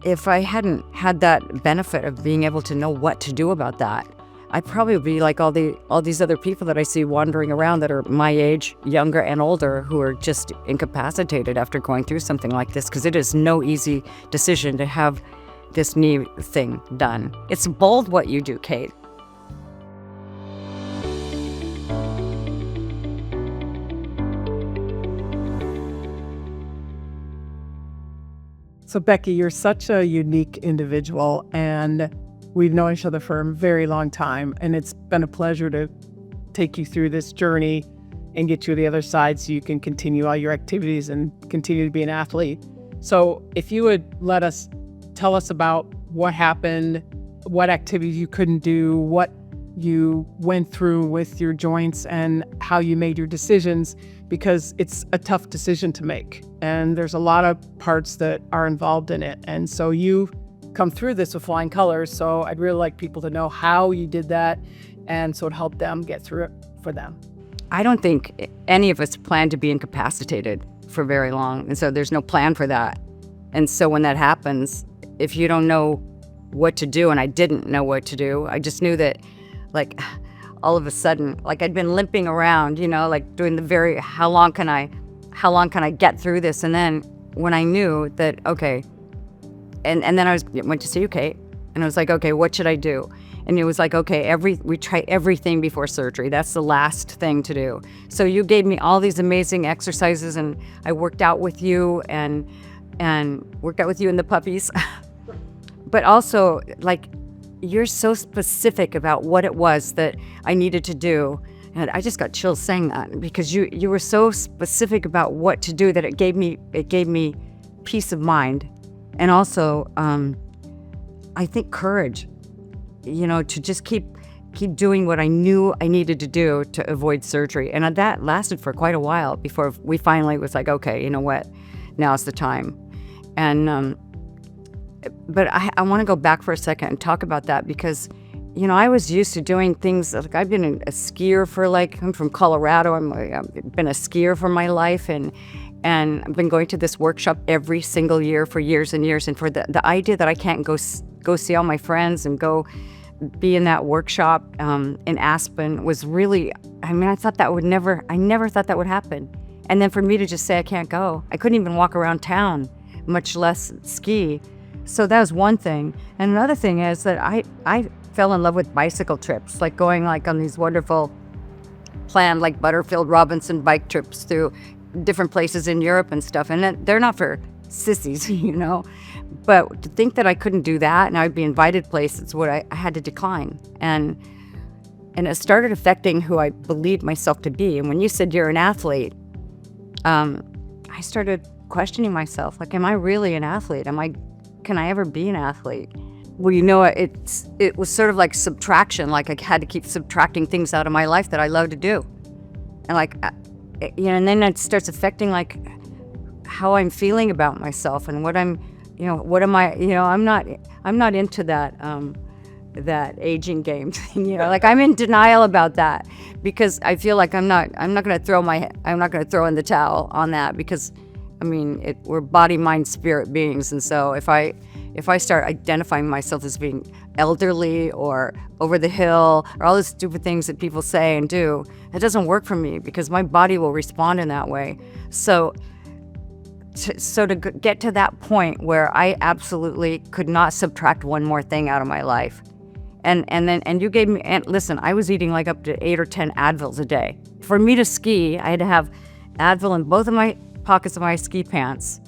if I hadn't had that benefit of being able to know what to do about that, I'd probably be like all these other people that I see wandering around that are my age, younger and older, who are just incapacitated after going through something like this, because it is no easy decision to have this knee thing done. It's bold what you do, Kate. So Becky, you're such a unique individual, and we've known each other for a very long time, and it's been a pleasure to take you through this journey and get you to the other side so you can continue all your activities and continue to be an athlete. So if you would tell us about what happened, what activities you couldn't do, what you went through with your joints, and how you made your decisions, because it's a tough decision to make. And there's a lot of parts that are involved in it. And so you come through this with flying colors. So I'd really like people to know how you did that, and so it helped them get through it for them. I don't think any of us planned to be incapacitated for very long. And so there's no plan for that. And so when that happens, if you don't know what to do, and I didn't know what to do, I just knew that, like, all of a sudden, like, I'd been limping around, like doing how long can I get through this? And then when I knew that, okay, and then I went to see you, Kate, and I was like, okay, what should I do? And it was like, okay, we try everything before surgery. That's the last thing to do. So you gave me all these amazing exercises, and I worked out with you and worked out with you and the puppies. But also, like, you're so specific about what it was that I needed to do. And I just got chills saying that, because you were so specific about what to do that it gave me peace of mind. And also, I think courage, to just keep doing what I knew I needed to do to avoid surgery. And that lasted for quite a while before we finally was like, okay, you know what, now's the time. And, but I want to go back for a second and talk about that, because, I was used to doing things, like, I've been a skier I'm from Colorado. I've been a skier for my life, and I've been going to this workshop every single year for years and years. And for the idea that I can't go see all my friends and go be in that workshop in Aspen was really, I never thought that would happen. And then for me to just say I can't go, I couldn't even walk around town, much less ski. So that was one thing. And another thing is that I fell in love with bicycle trips, like going on these wonderful planned, like Butterfield Robinson bike trips through different places in Europe and stuff. And they're not for sissies, But to think that I couldn't do that and I'd be invited places, what I had to decline. And it started affecting who I believed myself to be. And when you said you're an athlete, I started questioning myself, like, am I really an athlete? Can I ever be an athlete? Well, it was sort of like subtraction, like I had to keep subtracting things out of my life that I love to do. And and then it starts affecting, like, how I'm feeling about myself and what am I, I'm not into that aging game thing, like, I'm in denial about that, because I feel like I'm not going to throw in the towel on that, because we're body, mind, spirit beings. And so if I start identifying myself as being elderly or over the hill or all the stupid things that people say and do, it doesn't work for me, because my body will respond in that way. So to get to that point where I absolutely could not subtract one more thing out of my life. And you gave me, and listen, I was eating like up to 8 or 10 Advils a day. For me to ski, I had to have Advil in both of my pockets of my ski pants.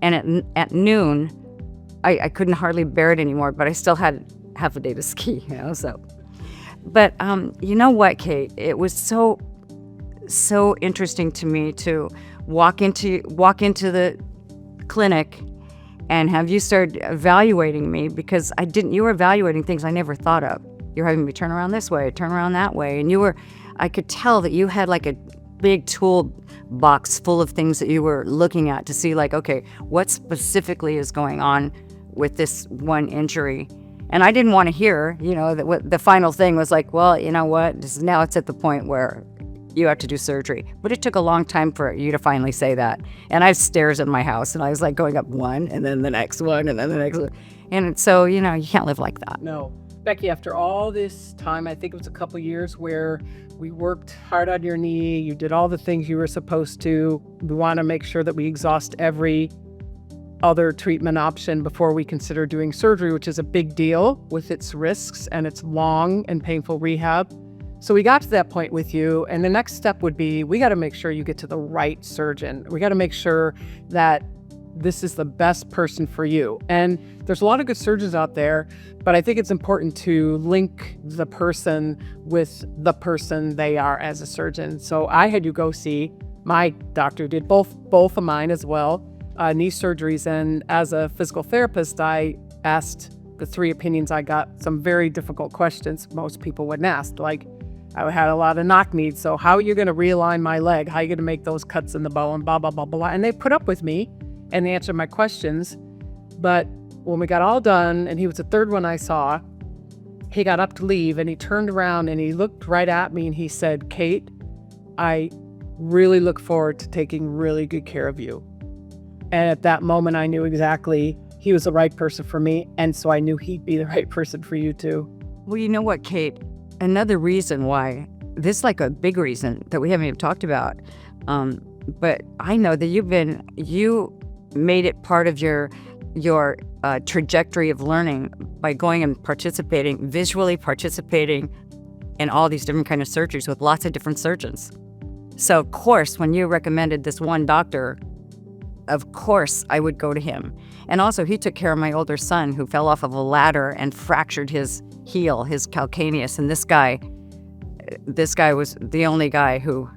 And at noon, I couldn't hardly bear it anymore, but I still had half a day to ski, so. But you know what, Kate? It was so interesting to me to walk into the clinic and have you start evaluating me, because you were evaluating things I never thought of. You're having me turn around this way, turn around that way. And I could tell that you had like a big toolbox full of things that you were looking at to see, like, okay, what specifically is going on with this one injury. And I didn't want to hear, that what the final thing was like, well, you know what, now it's at the point where you have to do surgery. But it took a long time for you to finally say that. And I have stairs in my house, and I was like going up one, and then the next one, and then the next one. And so, you can't live like that. No. Becky, after all this time, I think it was a couple years where we worked hard on your knee, you did all the things you were supposed to. We want to make sure that we exhaust every other treatment option before we consider doing surgery, which is a big deal with its risks and its long and painful rehab. So we got to that point with you, and the next step would be, we got to make sure you get to the right surgeon. We got to make sure that this is the best person for you. And there's a lot of good surgeons out there, but I think it's important to link the person with the person they are as a surgeon. So I had you go see my doctor, did both of mine as well, knee surgeries. And as a physical therapist, I asked the 3 opinions. I got some very difficult questions most people wouldn't ask. Like, I had a lot of knock knees. So how are you going to realign my leg? How are you going to make those cuts in the bone? Blah, blah, blah, blah. And they put up with me and they answered my questions. But when we got all done, and he was the 3rd one I saw, he got up to leave and he turned around and he looked right at me and he said, "Kate, I really look forward to taking really good care of you." And at that moment, I knew exactly he was the right person for me. And so I knew he'd be the right person for you too. Well, you know what, Kate? Another reason why, this is like a big reason that we haven't even talked about, but I know that you made it part of your trajectory of learning by going and visually participating in all these different kind of surgeries with lots of different surgeons. So of course, when you recommended this one doctor, of course I would go to him. And also he took care of my older son who fell off of a ladder and fractured his heel, his calcaneus. And this guy was the only guy who,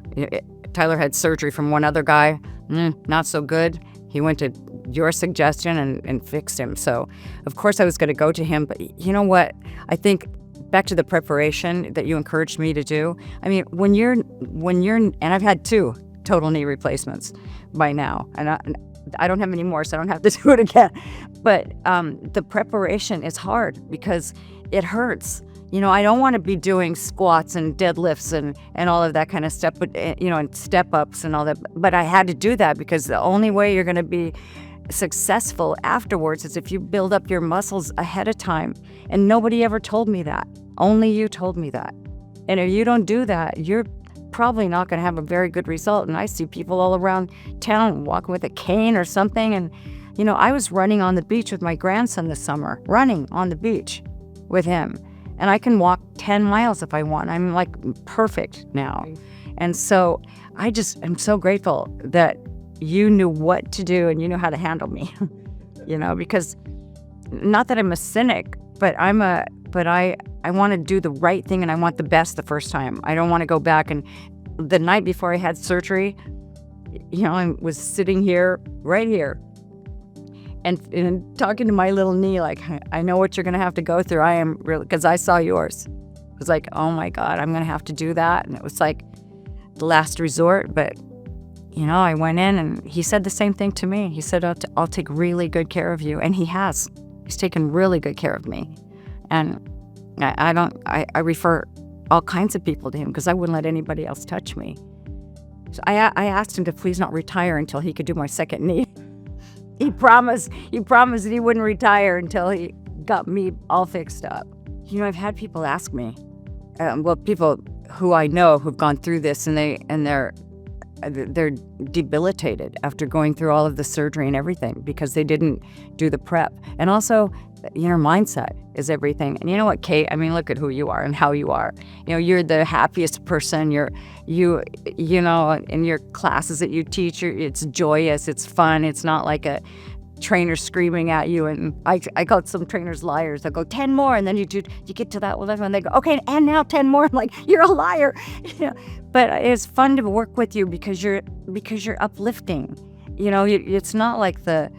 Tyler had surgery from one other guy, not so good. He went to your suggestion and fixed him. So of course I was going to go to him. But you know what? I think back to the preparation that you encouraged me to do. I mean, when you're, and I've had 2 total knee replacements by now, and I don't have any more, so I don't have to do it again. But the preparation is hard because it hurts. I don't want to be doing squats and deadlifts and all of that kind of stuff, but and step ups and all that. But I had to do that because the only way you're going to be successful afterwards is if you build up your muscles ahead of time. And nobody ever told me that. Only you told me that. And if you don't do that, you're probably not going to have a very good result. And I see people all around town walking with a cane or something. And, I was running on the beach with my grandson this summer, running on the beach with him. And I can walk 10 miles if I want. I'm like perfect now. And so I just am so grateful that you knew what to do and you knew how to handle me, because not that I'm a cynic, but I want to do the right thing and I want the best the first time. I don't want to go back. And the night before I had surgery, I was sitting right here and talking to my little knee, like, I know what you're going to have to go through. I am really, because I saw yours. It was like, oh my God, I'm going to have to do that. And it was like the last resort. But, I went in and he said the same thing to me. He said, I'll take really good care of you. And he has. He's taken really good care of me. And I refer all kinds of people to him because I wouldn't let anybody else touch me. So I asked him to please not retire until he could do my second knee. He promised that he wouldn't retire until he got me all fixed up. I've had people ask me, people who I know who've gone through this, and they're debilitated after going through all of the surgery and everything because they didn't do the prep. And also, mindset is everything. And you know what, Kate? I mean, look at who you are and how you are. You're the happiest person. You in your classes that you teach, it's joyous, it's fun. It's not like a trainer screaming at you. And I call some trainers liars. They'll go 10 more, and then you get to that level, and they go, okay, and now 10 more. I'm like, you're a liar. But it's fun to work with you because you're uplifting. It's not like the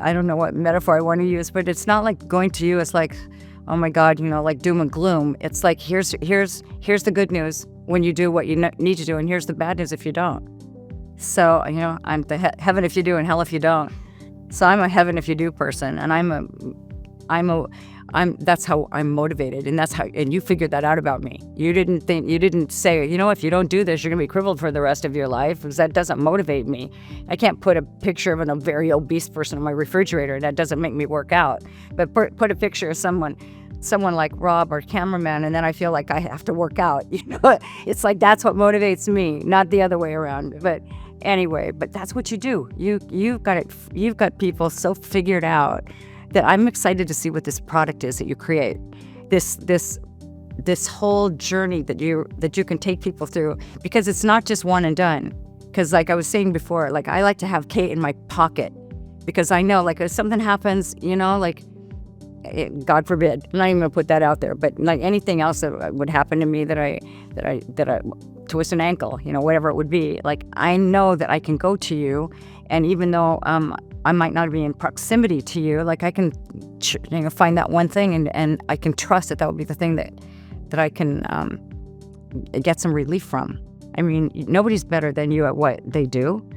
I don't know what metaphor I want to use, but it's not like going to you. It's like, oh my God, like doom and gloom. It's like, here's the good news when you do what you need to do, and here's the bad news if you don't. So, I'm the heaven if you do and hell if you don't. So I'm a heaven if you do person, and I'm that's how I'm motivated, and you figured that out about me. You didn't say, if you don't do this, you're gonna be crippled for the rest of your life, because that doesn't motivate me. I can't put a picture of a very obese person on my refrigerator. That doesn't make me work out. But put a picture of someone like Rob, our cameraman, and then I feel like I have to work out. It's like that's what motivates me, not the other way around. But anyway, that's what you do. You've got people so figured out that I'm excited to see what this product is that you create. This whole journey that you can take people through, because it's not just one and done. Because like I was saying before, like I like to have Kate in my pocket, because I know like if something happens, God forbid, I'm not even gonna put that out there, but like anything else that would happen to me, that I twist an ankle, whatever it would be, like I know that I can go to you, and even though I might not be in proximity to you, like I can find that one thing, and I can trust that will be the thing that I can get some relief from. I mean, nobody's better than you at what they do.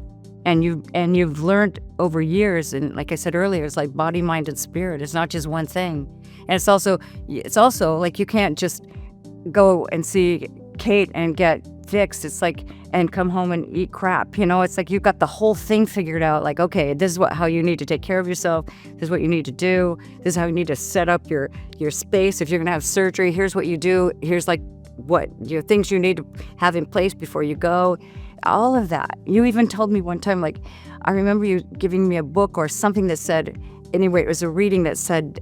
And you've learned over years, and like I said earlier, it's like body, mind, and spirit. It's not just one thing. And it's also like you can't just go and see Kate and get fixed. It's like, and come home and eat crap. It's like you've got the whole thing figured out. Like, okay, this is how you need to take care of yourself. This is what you need to do. This is how you need to set up your space. If you're gonna have surgery, here's what you do. Here's like what your things you need to have in place before you go. All of that. You even told me one time, like, I remember you giving me a book or something that said, anyway, it was a reading that said,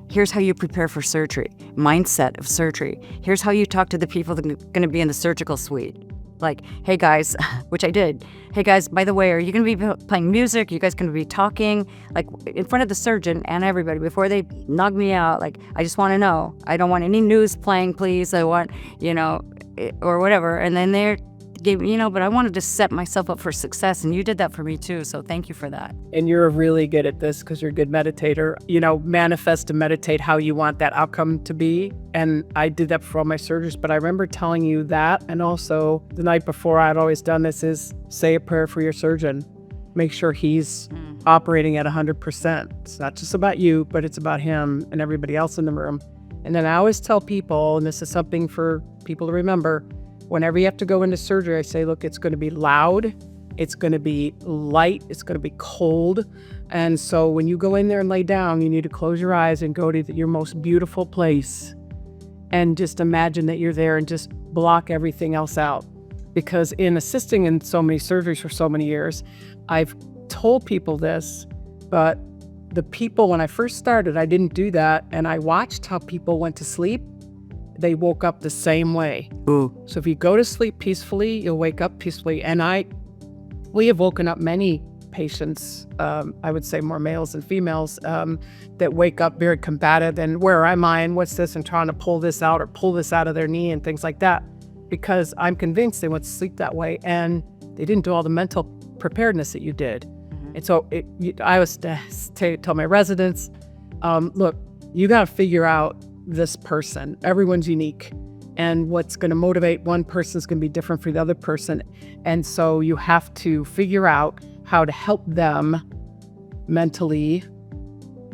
here's how you prepare for surgery, mindset of surgery. Here's how you talk to the people that are going to be in the surgical suite. Like, hey guys, which I did. Hey guys, by the way, are you going to be playing music? Are you guys going to be talking like in front of the surgeon and everybody before they knock me out? Like, I just want to know. I don't want any news playing, please. I want, or whatever. And then they're but I wanted to set myself up for success, and you did that for me too, so thank you for that. And you're really good at this because you're a good meditator. Manifest and meditate how you want that outcome to be. And I did that for all my surgeries, but I remember telling you that, and also the night before I'd always done this, is say a prayer for your surgeon. Make sure he's operating at 100%. It's not just about you, but it's about him and everybody else in the room. And then I always tell people, and this is something for people to remember, whenever you have to go into surgery, I say, look, it's going to be loud, it's going to be light, it's going to be cold. And so when you go in there and lay down, you need to close your eyes and go to your most beautiful place and just imagine that you're there, and just block everything else out. Because in assisting in so many surgeries for so many years, I've told people this, but the people, when I first started, I didn't do that. And I watched how people went to sleep. They woke up the same way. Ooh. So if you go to sleep peacefully, you'll wake up peacefully. And we have woken up many patients, I would say more males than females, that wake up very combative and where am I and what's this, and trying to pull this out or pull this out of their knee and things like that. Because I'm convinced they went to sleep that way and they didn't do all the mental preparedness that you did. Mm-hmm. And so I always tell my residents, look, you got to figure out this person. Everyone's unique, and what's going to motivate one person is going to be different for the other person. And so you have to figure out how to help them mentally,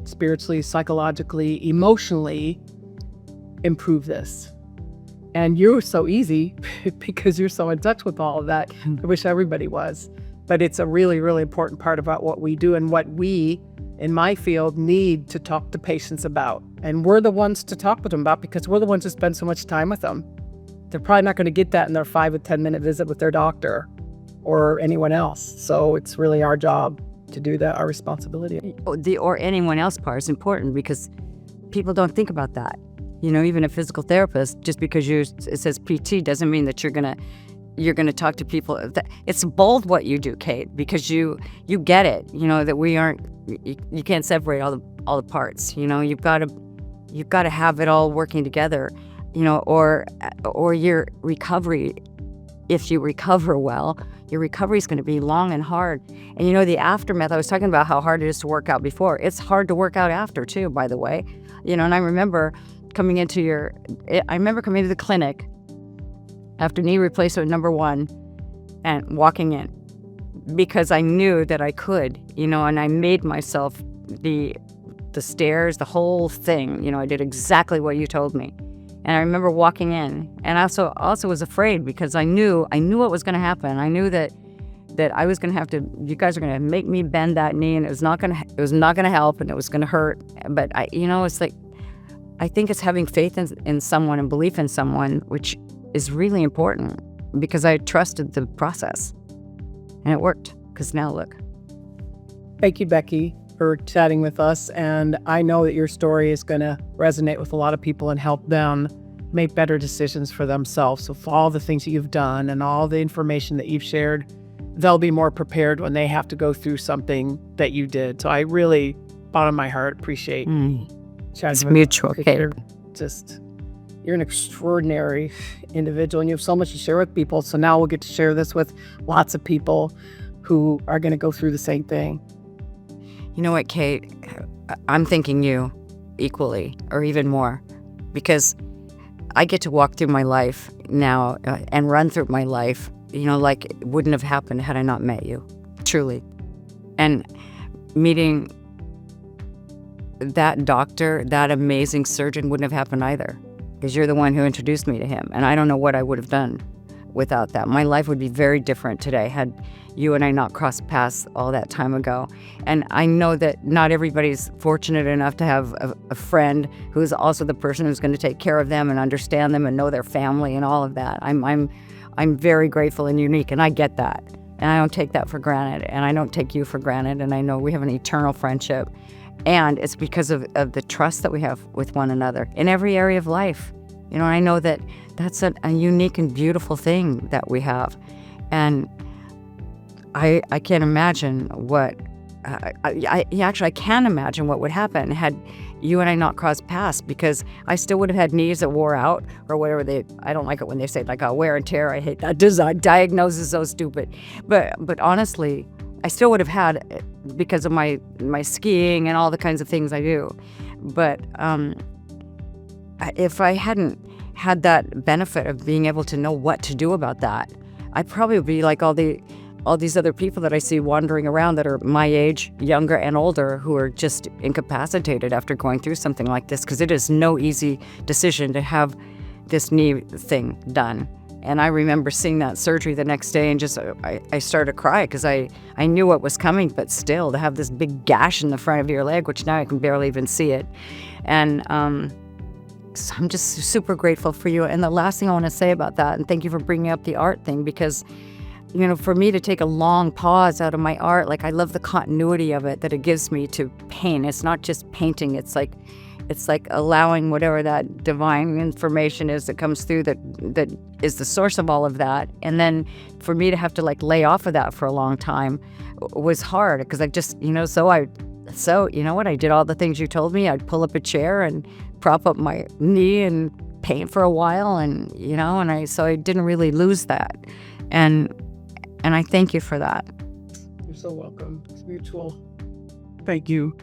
spiritually, psychologically, emotionally improve this. And you're so easy because you're so in touch with all of that. I wish everybody was. But it's a really, really important part about what we do and what we in my field need to talk to patients about. And we're the ones to talk with them about because we're the ones who spend so much time with them. They're probably not going to get that in their 5 or 10 minute visit with their doctor or anyone else. So it's really our job to do that, our responsibility. The or anyone else part is important because people don't think about that. Even a physical therapist, just because it says PT doesn't mean that you're gonna talk to people. It's bold what you do, Kate, because you get it. That we aren't. You can't separate all the parts. You've got to have it all working together. Or your recovery. If you recover well, your recovery is going to be long and hard. And the aftermath. I was talking about how hard it is to work out before. It's hard to work out after too, by the way. And I remember coming into the clinic after knee replacement number 1 and walking in because I knew that I could, and I made myself the the stairs, the whole thing. You know, I did exactly what you told me. And I remember walking in, and I also was afraid because I knew what was going to happen. I knew that I was going to have to, you guys are going to make me bend that knee, and it was not going to help, and it was going to hurt. But it's like, I think it's having faith in someone and belief in someone, which is really important, because I trusted the process, and it worked. Because now look. Thank you, Becky, for chatting with us. And I know that your story is going to resonate with a lot of people and help them make better decisions for themselves. So for all the things that you've done and all the information that you've shared, they'll be more prepared when they have to go through something that you did. So I really, bottom of my heart, appreciate chatting It's with mutual. us. Okay. You're an extraordinary individual, and you have so much to share with people. So now we'll get to share this with lots of people who are going to go through the same thing. You know what, Kate? I'm thanking you equally, or even more, because I get to walk through my life now and run through my life, like it wouldn't have happened had I not met you, truly. And meeting that doctor, that amazing surgeon, wouldn't have happened either, because you're the one who introduced me to him, and I don't know what I would have done without that. My life would be very different today had you and I not crossed paths all that time ago. And I know that not everybody's fortunate enough to have a friend who's also the person who's going to take care of them and understand them and know their family and all of that. I'm very grateful and unique, and I get that. And I don't take that for granted, and I don't take you for granted, and I know we have an eternal friendship. And it's because of the trust that we have with one another in every area of life. I know that that's a unique and beautiful thing that we have. And I can't imagine what, I can imagine what would happen had you and I not crossed paths, because I still would have had knees that wore out, or whatever I don't like it when they say like wear and tear. I hate that diagnosis is so stupid. But honestly, I still would have had, because of my skiing and all the kinds of things I do. But if I hadn't had that benefit of being able to know what to do about that, I'd probably be like all these other people that I see wandering around that are my age, younger and older, who are just incapacitated after going through something like this, because it is no easy decision to have this knee thing done. And I remember seeing that surgery the next day, and just I started to cry, because I knew what was coming, but still to have this big gash in the front of your leg, which now I can barely even see it. And so I'm just super grateful for you. And the last thing I want to say about that, and thank you for bringing up the art thing, because for me to take a long pause out of my art, like I love the continuity of it that it gives me to paint. It's not just painting. It's like allowing whatever that divine information is that comes through that is the source of all of that. And then for me to have to lay off of that for a long time was hard, because I just, so you know what? I did all the things you told me. I'd pull up a chair and prop up my knee and paint for a while, and so I didn't really lose that. And I thank you for that. You're so welcome. It's mutual. Thank you.